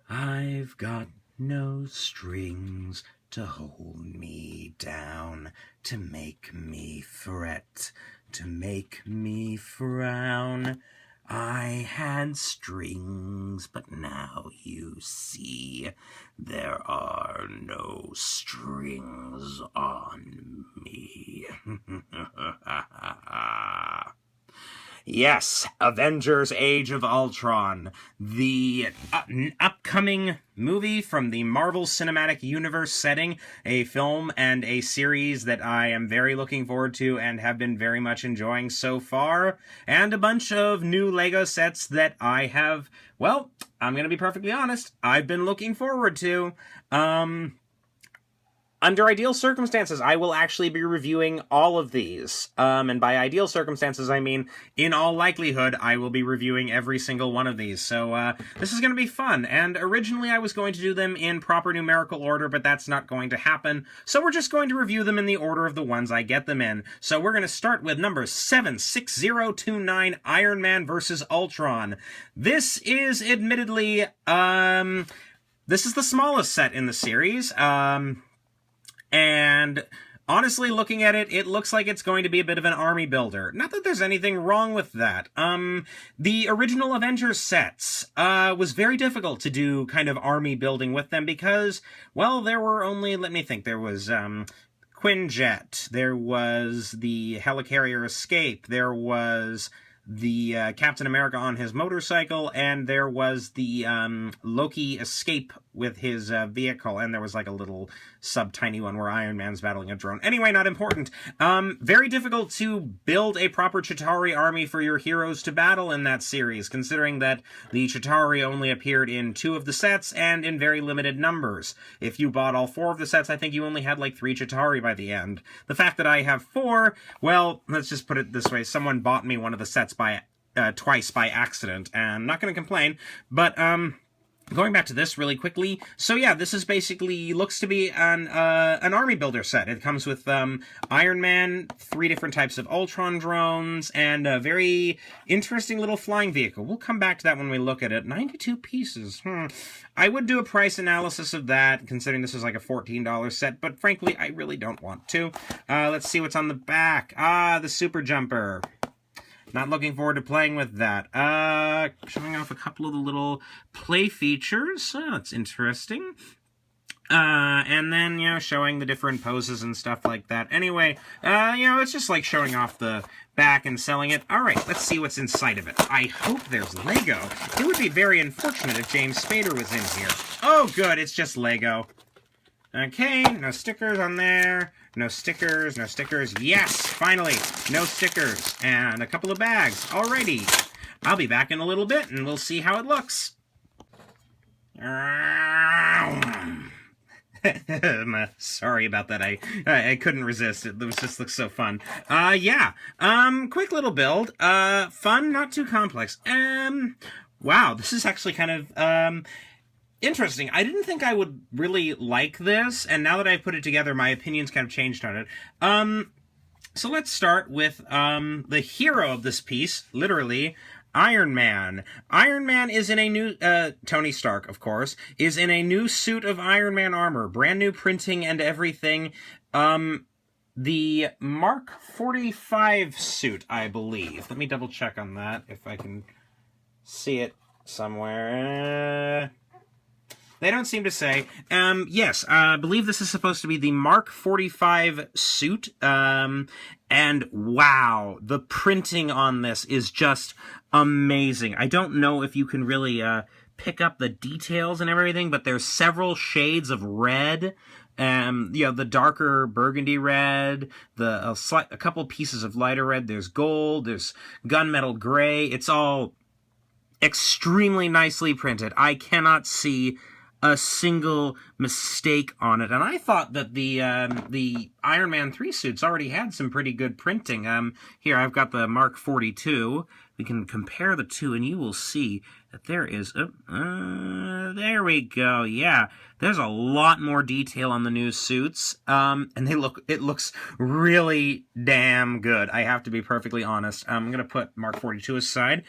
I've got no strings to hold me down, to make me fret, to make me frown. I had strings, but now you see, there are no strings on me. Yes, Avengers Age of Ultron, the upcoming movie from the Marvel Cinematic Universe setting, a film and a series that I am very looking forward to and have been very much enjoying so far, and a bunch of new LEGO sets that I have, well, I'm going to be perfectly honest, I've been looking forward to. Under ideal circumstances, I will actually be reviewing all of these. And by ideal circumstances, I mean, in all likelihood, I will be reviewing every single one of these. So, this is going to be fun. And originally, I was going to do them in proper numerical order, but that's not going to happen. So we're just going to review them in the order of the ones I get them in. So we're going to start with number 76029, Iron Man vs. Ultron. This is admittedly, this is the smallest set in the series. And honestly, looking at it, it looks like it's going to be a bit of an army builder. Not that there's anything wrong with that. The original Avengers sets, was very difficult to do kind of army building with them because, well, there were only, let me think, there was, Quinjet, there was the Helicarrier Escape, there was the Captain America on his motorcycle, and there was the Loki Escape with his vehicle, and there was like a little sub-tiny one where Iron Man's battling a drone. Anyway, not important. Very difficult to build a proper Chitauri army for your heroes to battle in that series, considering that the Chitauri only appeared in 2 of the sets and in very limited numbers. If you bought all 4 of the sets, I think you only had like 3 Chitauri by the end. The fact that I have 4, well, let's just put it this way, someone bought me one of the sets by twice by accident, and I'm not going to complain, but, going back to this really quickly, so yeah, this is basically, looks to be an army builder set. It comes with, Iron Man, 3 different types of Ultron drones, and a very interesting little flying vehicle. We'll come back to that when we look at it. 92 pieces, I would do a price analysis of that, considering this is like a $14 set, but frankly, I really don't want to. Let's see what's on the back. The Super Jumper. Not looking forward to playing with that. Showing off a couple of the little play features. Oh, that's interesting. And then, you know, showing the different poses and stuff like that. Anyway, you know, it's just like showing off the back and selling it. Alright, let's see what's inside of it. I hope there's Lego. It would be very unfortunate if James Spader was in here. Oh, good, it's just Lego. Okay, no stickers on there. No stickers, no stickers. Yes, finally, no stickers. And a couple of bags. Alrighty. I'll be back in a little bit, and we'll see how it looks. Sorry about that. I couldn't resist. It just looks so fun. Yeah. Quick little build. Fun, not too complex. Wow, this is actually kind of, interesting. I didn't think I would really like this, and now that I've put it together, my opinion's kind of changed on it. So let's start with, the hero of this piece, literally, Iron Man. Iron Man is in a new, Tony Stark, of course, is in a new suit of Iron Man armor, brand new printing and everything. The Mark 45 suit, I believe. Let me double check on that, if I can see it somewhere. They don't seem to say. Yes, I believe this is supposed to be the Mark 45 suit. And wow, the printing on this is just amazing. I don't know if you can really pick up the details and everything, but there's several shades of red. You know, the darker burgundy red, a couple pieces of lighter red. There's gold, there's gunmetal gray. It's all extremely nicely printed. I cannot see a single mistake on it. And I thought that the Iron Man 3 suits already had some pretty good printing. Here, I've got the Mark 42. We can compare the two, and you will see that there is... there we go, yeah. There's a lot more detail on the new suits, and it looks really damn good. I have to be perfectly honest. I'm going to put Mark 42 aside.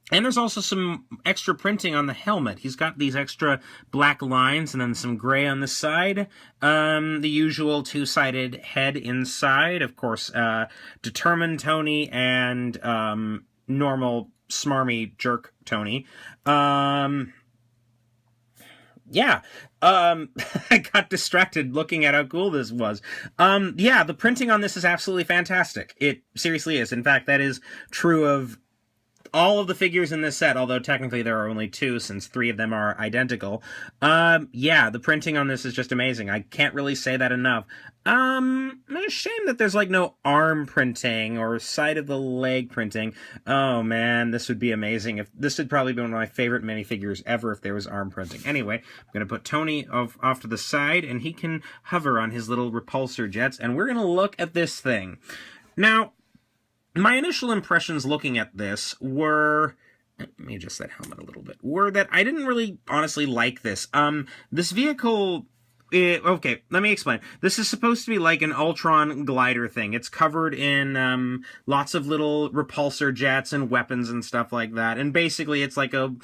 And there's also some extra printing on the helmet. He's got these extra black lines and then some gray on the side. The usual two-sided head inside. Of course, determined Tony and normal smarmy jerk Tony. Yeah. I got distracted looking at how cool this was. Yeah, the printing on this is absolutely fantastic. It seriously is. In fact, that is true of all of the figures in this set, although technically there are only 2 since 3 of them are identical. Yeah, the printing on this is just amazing. I can't really say that enough. It's a shame that there's like no arm printing or side of the leg printing. Oh man, this would be amazing. If this would probably be one of my favorite minifigures ever if there was arm printing. Anyway, I'm gonna put Tony off to the side and he can hover on his little repulsor jets, and we're gonna look at this thing. Now, my initial impressions looking at this were, let me adjust that helmet a little bit, were that I didn't really honestly like this. This vehicle, okay, let me explain. This is supposed to be like an Ultron glider thing. It's covered in lots of little repulsor jets and weapons and stuff like that. And basically it's like a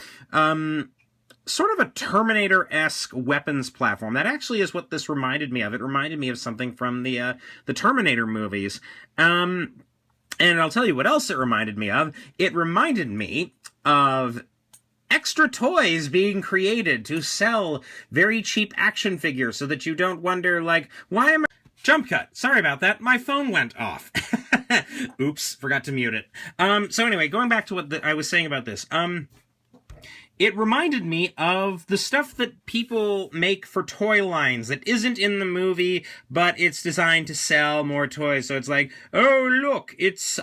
sort of a Terminator-esque weapons platform. That actually is what this reminded me of. It reminded me of something from the Terminator movies. And I'll tell you what else it reminded me of. It reminded me of extra toys being created to sell very cheap action figures so that you don't wonder, like, why am I... Jump cut. Sorry about that. My phone went off. Oops, forgot to mute it. So anyway, going back to what I was saying about this. It reminded me of the stuff that people make for toy lines that isn't in the movie, but it's designed to sell more toys. So it's like, oh, look, it's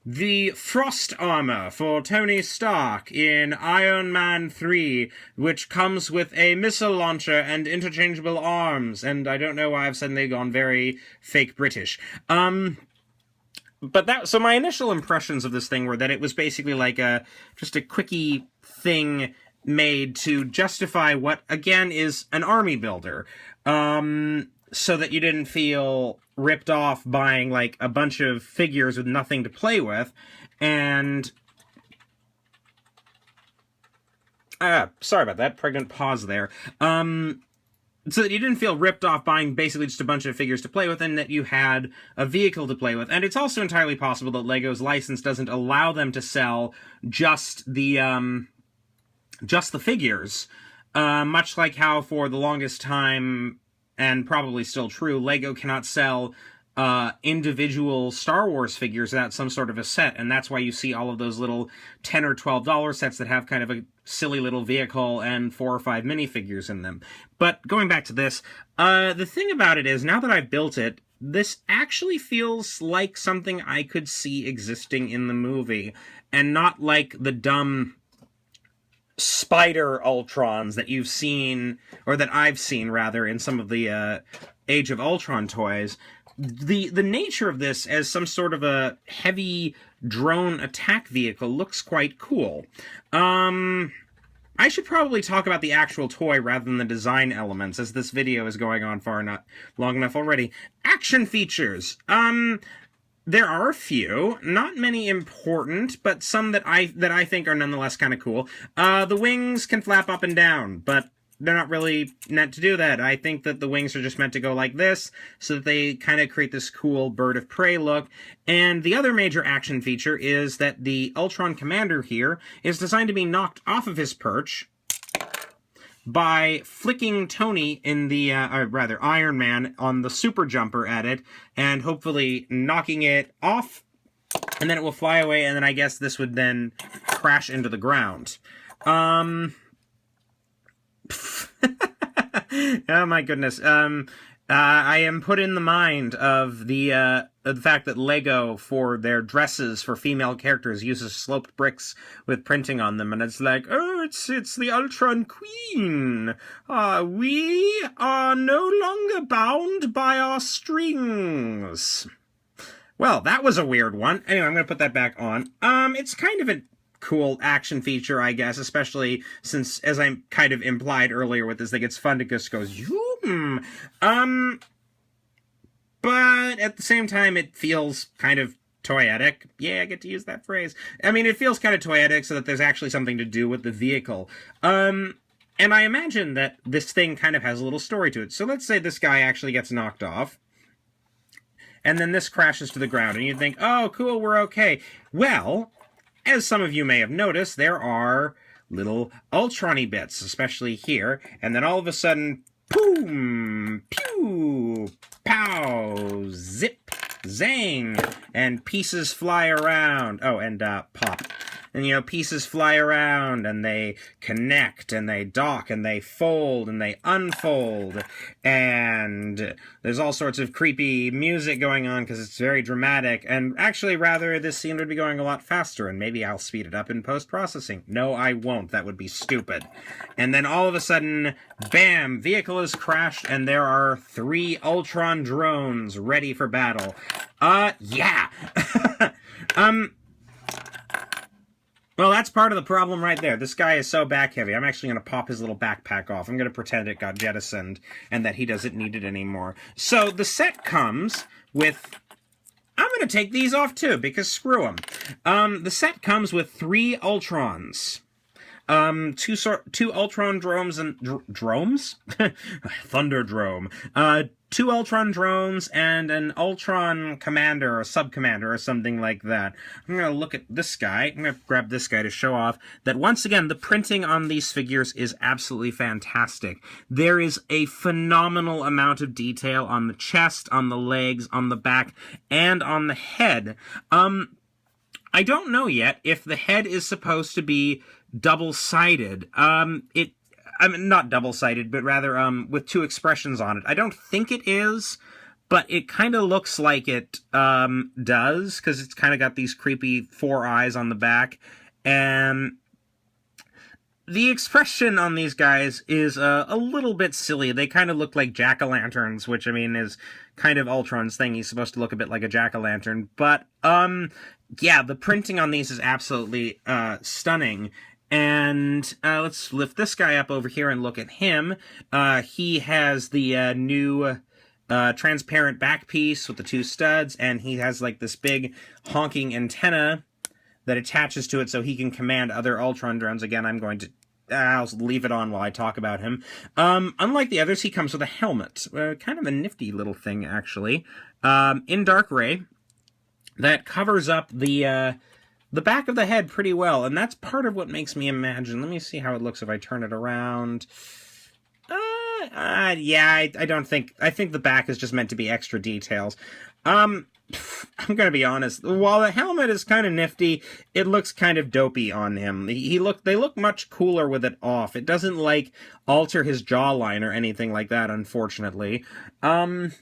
the frost armor for Tony Stark in Iron Man 3, which comes with a missile launcher and interchangeable arms. And I don't know why I've suddenly gone very fake British. But so my initial impressions of this thing were that it was basically like just a quickie thing made to justify what, again, is an army builder. So that you didn't feel ripped off buying, like, a bunch of figures with nothing to play with. And... sorry about that. Pregnant pause there. So that you didn't feel ripped off buying basically just a bunch of figures to play with, and that you had a vehicle to play with. And it's also entirely possible that LEGO's license doesn't allow them to sell just the figures. Much like how for the longest time, and probably still true, LEGO cannot sell individual Star Wars figures without some sort of a set, and that's why you see all of those little $10 or $12 sets that have kind of a silly little vehicle and 4 or 5 minifigures in them. But going back to this, the thing about it is, now that I've built it, this actually feels like something I could see existing in the movie, and not like the dumb spider Ultrons that you've seen, or that I've seen, rather, in some of the Age of Ultron toys. The nature of this as some sort of a heavy drone attack vehicle looks quite cool. I should probably talk about the actual toy rather than the design elements, as this video is going on not long enough already. Action features. There are a few, not many important, but some that I think are nonetheless kind of cool. The wings can flap up and down, but they're not really meant to do that. I think that the wings are just meant to go like this, so that they kind of create this cool bird of prey look. And the other major action feature is that the Ultron Commander here is designed to be knocked off of his perch by flicking Tony in the, rather, Iron Man on the super jumper at it, and hopefully knocking it off, and then it will fly away, and then I guess this would then crash into the ground. Oh my goodness. I am put in the mind of the fact that LEGO, for their dresses for female characters, uses sloped bricks with printing on them, and it's like, oh, it's the Ultron Queen. We are no longer bound by our strings. Well, that was a weird one. Anyway, I'm gonna put that back on. It's kind of a cool action feature, I guess, especially since, as I kind of implied earlier with this thing, it's fun to just go zoom. But at the same time, it feels kind of toyetic. Yeah, I get to use that phrase. I mean, it feels kind of toyetic so that there's actually something to do with the vehicle. And I imagine that this thing kind of has a little story to it. So let's say this guy actually gets knocked off, and then this crashes to the ground, and you'd think, oh, cool, we're okay. Well, as some of you may have noticed, there are little Ultron-y bits, especially here, and then all of a sudden, boom, pew, pow, zip, zang, and pieces fly around. Oh, and pop. And, you know, pieces fly around, and they connect, and they dock, and they fold, and they unfold, and there's all sorts of creepy music going on, because it's very dramatic, and actually, rather, this scene would be going a lot faster, and maybe I'll speed it up in post-processing. No, I won't. That would be stupid. And then all of a sudden, bam, vehicle is crashed, and there are 3 Ultron drones ready for battle. Yeah! Well, that's part of the problem right there. This guy is so back-heavy. I'm actually going to pop his little backpack off. I'm going to pretend it got jettisoned and that he doesn't need it anymore. So the set comes with... I'm going to take these off, too, because screw them. The set comes with 3 Ultrons. 2 Ultron drones and... drones? Thunderdrome. 2 Ultron drones and an Ultron commander or sub-commander or something like that. I'm going to look at this guy. I'm going to grab this guy to show off that, once again, the printing on these figures is absolutely fantastic. There is a phenomenal amount of detail on the chest, on the legs, on the back, and on the head. I don't know yet if the head is supposed to be double-sided. I mean, not double-sided, but rather with 2 expressions on it. I don't think it is, but it kind of looks like it does, because it's kind of got these creepy 4 eyes on the back. And the expression on these guys is a little bit silly. They kind of look like jack-o'-lanterns, which, I mean, is kind of Ultron's thing. He's supposed to look a bit like a jack-o'-lantern. But, yeah, the printing on these is absolutely stunning. And let's lift this guy up over here and look at him. He has the new transparent back piece with the 2 studs, and he has like this big honking antenna that attaches to it so he can command other Ultron drones. Again, I'll leave it on while I talk about him. Unlike the others, he comes with a helmet. Kind of a nifty little thing, actually. In dark gray, that covers up the back of the head pretty well, and that's part of what makes me imagine. Let me see how it looks if I turn it around. Yeah, I don't think... I think the back is just meant to be extra details. I'm gonna be honest. While the helmet is kind of nifty, it looks kind of dopey on him. They look much cooler with it off. It doesn't, like, alter his jawline or anything like that, unfortunately. And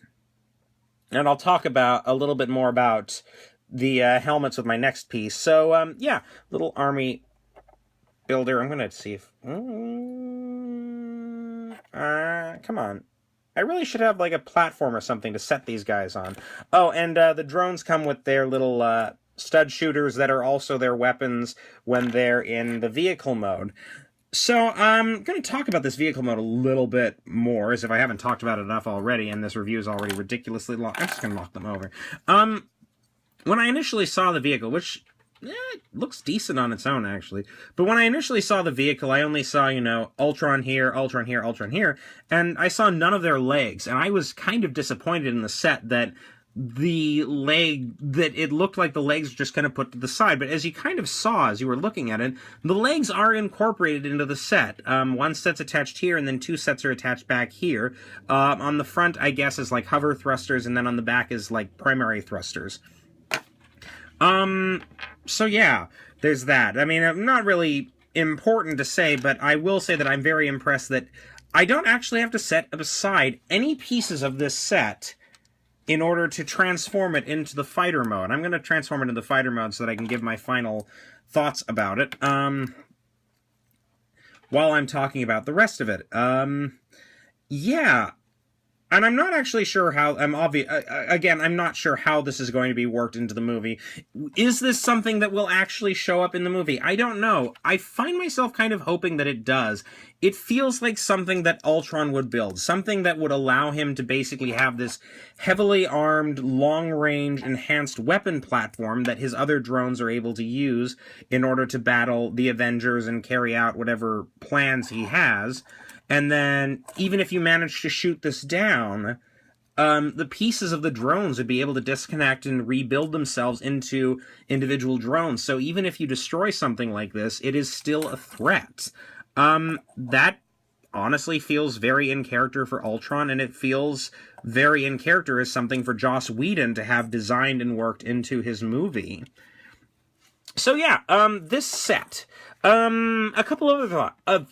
I'll talk about a little bit more about the helmets with my next piece. So, yeah, little army builder. I'm going to see if... come on. I really should have, like, a platform or something to set these guys on. Oh, and the drones come with their little stud shooters that are also their weapons when they're in the vehicle mode. So, I'm going to talk about this vehicle mode a little bit more, as if I haven't talked about it enough already, and this review is already ridiculously long. I'm just going to knock them over. When I initially saw the vehicle, which looks decent on its own, actually, but when I initially saw the vehicle, I only saw, you know, Ultron here, Ultron here, Ultron here, and I saw none of their legs, and I was kind of disappointed in the set that it looked like the legs were just kind of put to the side, but as you kind of saw as you were looking at it, the legs are incorporated into the set. 1 set's attached here, and then 2 sets are attached back here. On the front, I guess, is like hover thrusters, and then on the back is like primary thrusters. So yeah, there's that. I mean, not really important to say, but I will say that I'm very impressed that I don't actually have to set aside any pieces of this set in order to transform it into the fighter mode. I'm going to transform it into the fighter mode so that I can give my final thoughts about it, while I'm talking about the rest of it. Yeah. And I'm not actually sure how. Again, I'm not sure how this is going to be worked into the movie. Is this something that will actually show up in the movie? I don't know. I find myself kind of hoping that it does. It feels like something that Ultron would build, something that would allow him to basically have this heavily armed, long-range, enhanced weapon platform that his other drones are able to use in order to battle the Avengers and carry out whatever plans he has. And then, even if you manage to shoot this down, the pieces of the drones would be able to disconnect and rebuild themselves into individual drones. So even if you destroy something like this, it is still a threat. That honestly feels very in character for Ultron, and it feels very in character as something for Joss Whedon to have designed and worked into his movie. So yeah, this set. A couple of other a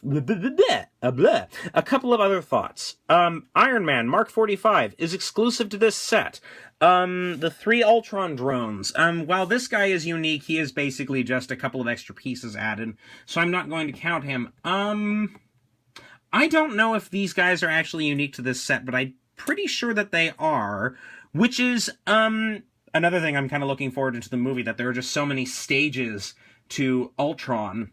couple of other thoughts. Iron Man Mark 45 is exclusive to this set. The 3 Ultron drones. While this guy is unique, he is basically just a couple of extra pieces added, so I'm not going to count him. I don't know if these guys are actually unique to this set, but I'm pretty sure that they are, which is, another thing I'm kind of looking forward to the movie, that there are just so many stages to Ultron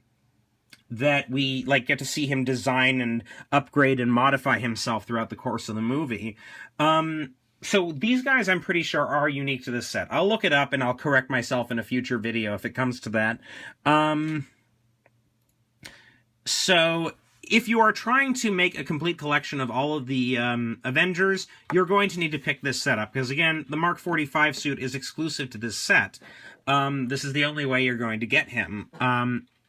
that we get to see him design and upgrade and modify himself throughout the course of the movie. So these guys, I'm pretty sure, are unique to this set. I'll look it up and I'll correct myself in a future video if it comes to that. So if you are trying to make a complete collection of all of the Avengers, you're going to need to pick this setup, because again, the Mark 45 suit is exclusive to this set. This is the only way you're going to get him.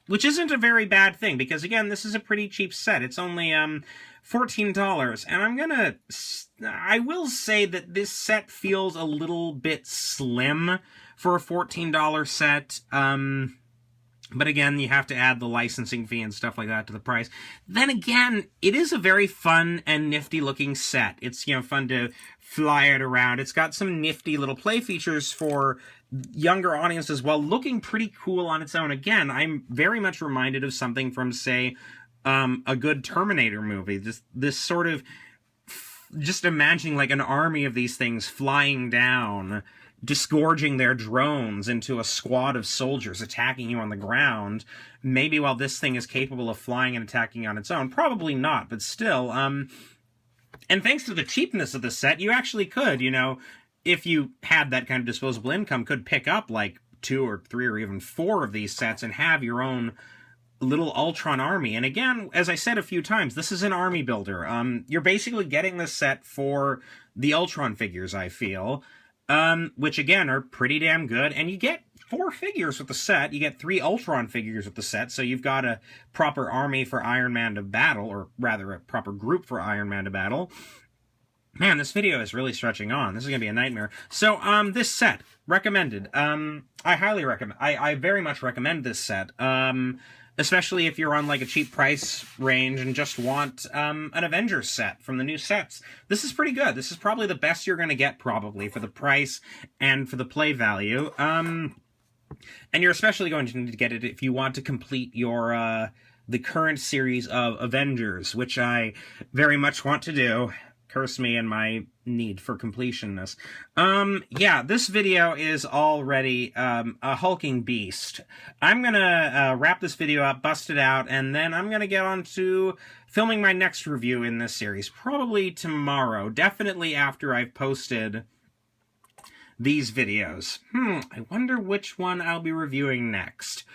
Which isn't a very bad thing, because again, this is a pretty cheap set. It's only $14, and I will say that this set feels a little bit slim for a $14 set. But again, you have to add the licensing fee and stuff like that to the price. Then again, it is a very fun and nifty looking set. It's, fun to fly it around. It's got some nifty little play features for younger audiences while looking pretty cool on its own. Again, I'm very much reminded of something from, say, a good Terminator movie. This sort of, just imagining like an army of these things flying down, disgorging their drones into a squad of soldiers attacking you on the ground. Maybe while this thing is capable of flying and attacking on its own. Probably not, but still. And thanks to the cheapness of the set, you actually could, if you had that kind of disposable income, could pick up like 2 or 3 or even 4 of these sets and have your own little Ultron army. And again, as I said a few times, this is an army builder. You're basically getting this set for the Ultron figures, I feel. Which again are pretty damn good, and you get 4 figures with the set. You get 3 Ultron figures with the set, so you've got a proper army for Iron Man to battle, or rather a proper group for Iron Man to battle. Man, this video is really stretching on. This is gonna be a nightmare. So, this set, recommended. I highly recommend, I very much recommend this set. Especially if you're on like a cheap price range and just want an Avengers set from the new sets. This is pretty good. This is probably the best you're going to get, probably, for the price and for the play value. And you're especially going to need to get it if you want to complete your the current series of Avengers, which I very much want to do. Curse me and my need for completionness. Yeah, this video is already a hulking beast. I'm gonna wrap this video up, bust it out, and then I'm gonna get on to filming my next review in this series. Probably tomorrow. Definitely after I've posted these videos. I wonder which one I'll be reviewing next.